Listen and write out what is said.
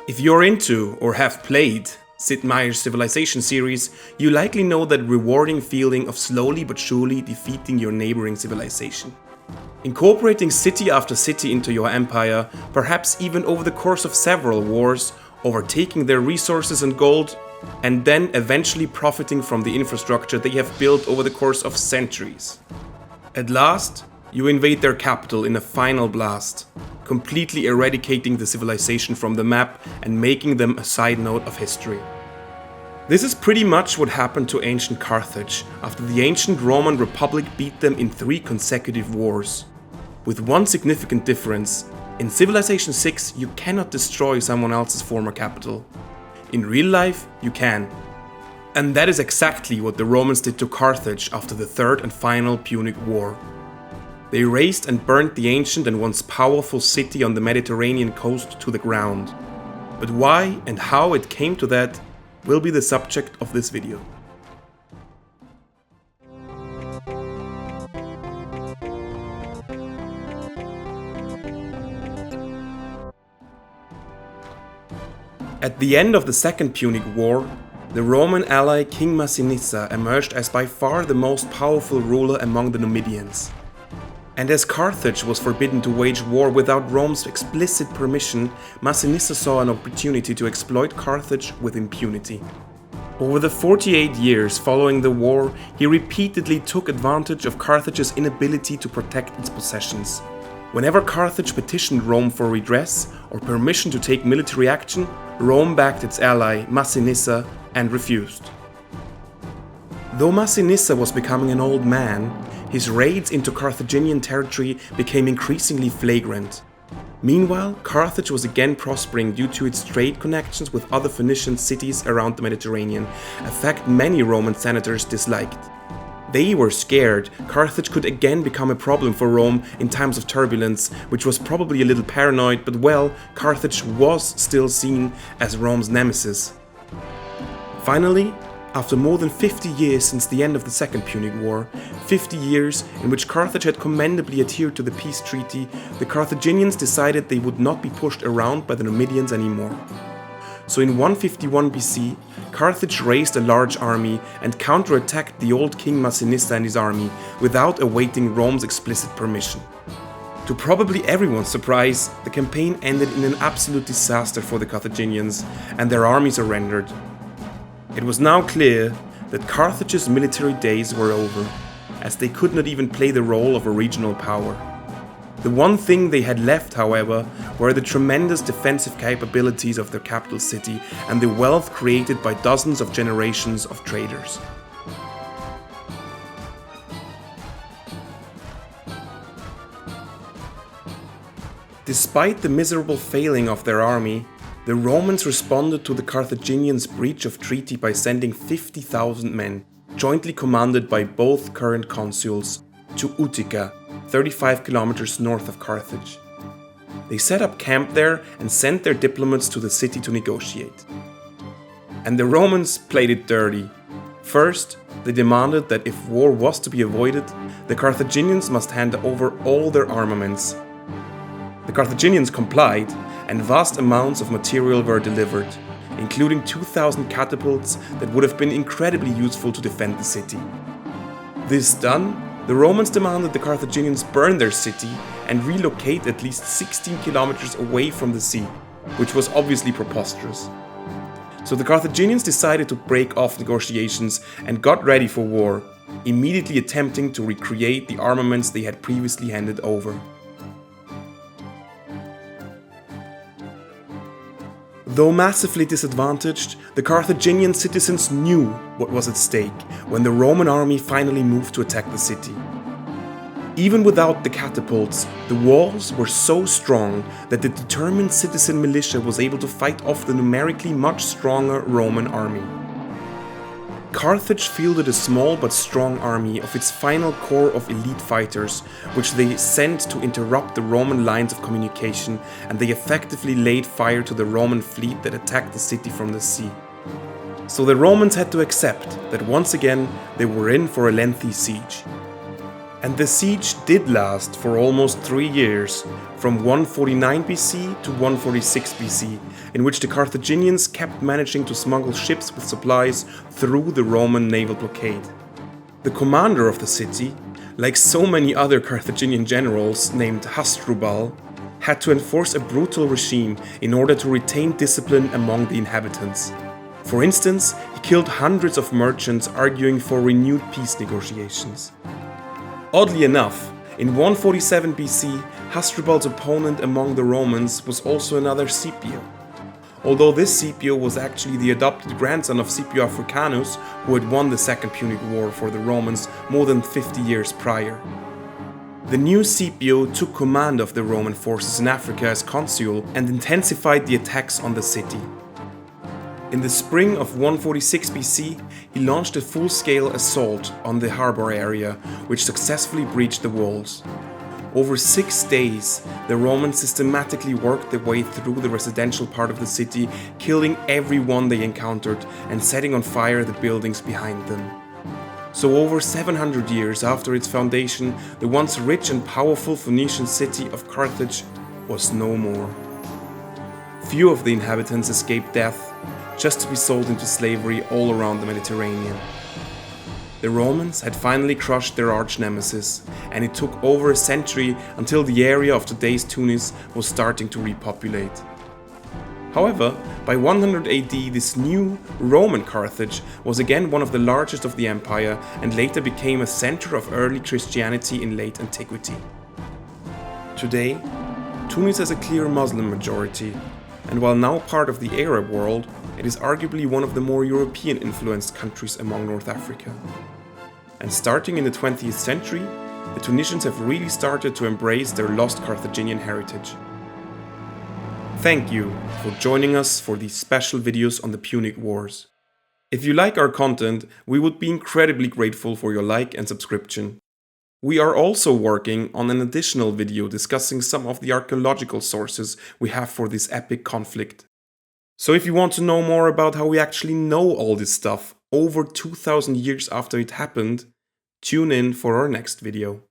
If you're into or have played Sid Meier's Civilization series, you likely know that rewarding feeling of slowly but surely defeating your neighboring civilization. Incorporating city after city into your empire, perhaps even over the course of several wars, overtaking their resources and gold, and then eventually profiting from the infrastructure they have built over the course of centuries. At last, you invade their capital in a final blast, completely eradicating the civilization from the map and making them a side note of history. This is pretty much what happened to ancient Carthage after the ancient Roman Republic beat them in 3 consecutive wars. With one significant difference: in Civilization 6 you cannot destroy someone else's former capital. In real life, you can. And that is exactly what the Romans did to Carthage after the 3rd and final Punic War. They razed and burnt the ancient and once powerful city on the Mediterranean coast to the ground. But why and how it came to that will be the subject of this video. At the end of the Second Punic War, the Roman ally King Massinissa emerged as by far the most powerful ruler among the Numidians. And as Carthage was forbidden to wage war without Rome's explicit permission, Massinissa saw an opportunity to exploit Carthage with impunity. Over the 48 years following the war, he repeatedly took advantage of Carthage's inability to protect its possessions. Whenever Carthage petitioned Rome for redress or permission to take military action, Rome backed its ally, Massinissa, and refused. Though Massinissa was becoming an old man, his raids into Carthaginian territory became increasingly flagrant. Meanwhile, Carthage was again prospering due to its trade connections with other Phoenician cities around the Mediterranean, a fact many Roman senators disliked. They were scared Carthage could again become a problem for Rome in times of turbulence, which was probably a little paranoid, but well, Carthage was still seen as Rome's nemesis. Finally, after more than 50 years since the end of the Second Punic War, 50 years in which Carthage had commendably adhered to the peace treaty, the Carthaginians decided they would not be pushed around by the Numidians anymore. So in 151 BC, Carthage raised a large army and counterattacked the old king Massinissa and his army without awaiting Rome's explicit permission. To probably everyone's surprise, the campaign ended in an absolute disaster for the Carthaginians, and their army surrendered. It was now clear that Carthage's military days were over, as they could not even play the role of a regional power. The one thing they had left, however, were the tremendous defensive capabilities of their capital city and the wealth created by dozens of generations of traders. Despite the miserable failing of their army, the Romans responded to the Carthaginians' breach of treaty by sending 50,000 men, jointly commanded by both current consuls, to Utica, 35 kilometers north of Carthage. They set up camp there and sent their diplomats to the city to negotiate. And the Romans played it dirty. First, they demanded that if war was to be avoided, the Carthaginians must hand over all their armaments. The Carthaginians complied, and vast amounts of material were delivered, including 2,000 catapults that would have been incredibly useful to defend the city. This done, the Romans demanded the Carthaginians burn their city and relocate at least 16 kilometers away from the sea, which was obviously preposterous. So the Carthaginians decided to break off negotiations and got ready for war, immediately attempting to recreate the armaments they had previously handed over. Though massively disadvantaged, the Carthaginian citizens knew what was at stake when the Roman army finally moved to attack the city. Even without the catapults, the walls were so strong that the determined citizen militia was able to fight off the numerically much stronger Roman army. Carthage fielded a small but strong army of its final core of elite fighters, which they sent to interrupt the Roman lines of communication, and they effectively laid fire to the Roman fleet that attacked the city from the sea. So the Romans had to accept that once again they were in for a lengthy siege. And the siege did last for almost 3 years, from 149 BC to 146 BC, in which the Carthaginians kept managing to smuggle ships with supplies through the Roman naval blockade. The commander of the city, like so many other Carthaginian generals named Hasdrubal, had to enforce a brutal regime in order to retain discipline among the inhabitants. For instance, he killed hundreds of merchants arguing for renewed peace negotiations. Oddly enough, in 147 BC, Hasdrubal's opponent among the Romans was also another Scipio. Although this Scipio was actually the adopted grandson of Scipio Africanus, who had won the Second Punic War for the Romans more than 50 years prior. The new Scipio took command of the Roman forces in Africa as consul and intensified the attacks on the city. In the spring of 146 BC, he launched a full-scale assault on the harbor area, which successfully breached the walls. Over 6 days, the Romans systematically worked their way through the residential part of the city, killing everyone they encountered and setting on fire the buildings behind them. So over 700 years after its foundation, the once rich and powerful Phoenician city of Carthage was no more. Few of the inhabitants escaped death, just to be sold into slavery all around the Mediterranean. The Romans had finally crushed their arch nemesis, and it took over a century until the area of today's Tunis was starting to repopulate. However, by 100 AD, this new Roman Carthage was again one of the largest of the empire and later became a center of early Christianity in late antiquity. Today, Tunis has a clear Muslim majority, and while now part of the Arab world, it is arguably one of the more European-influenced countries among North Africa. And starting in the 20th century, the Tunisians have really started to embrace their lost Carthaginian heritage. Thank you for joining us for these special videos on the Punic Wars. If you like our content, we would be incredibly grateful for your like and subscription. We are also working on an additional video discussing some of the archaeological sources we have for this epic conflict. So if you want to know more about how we actually know all this stuff over 2000 years after it happened, tune in for our next video.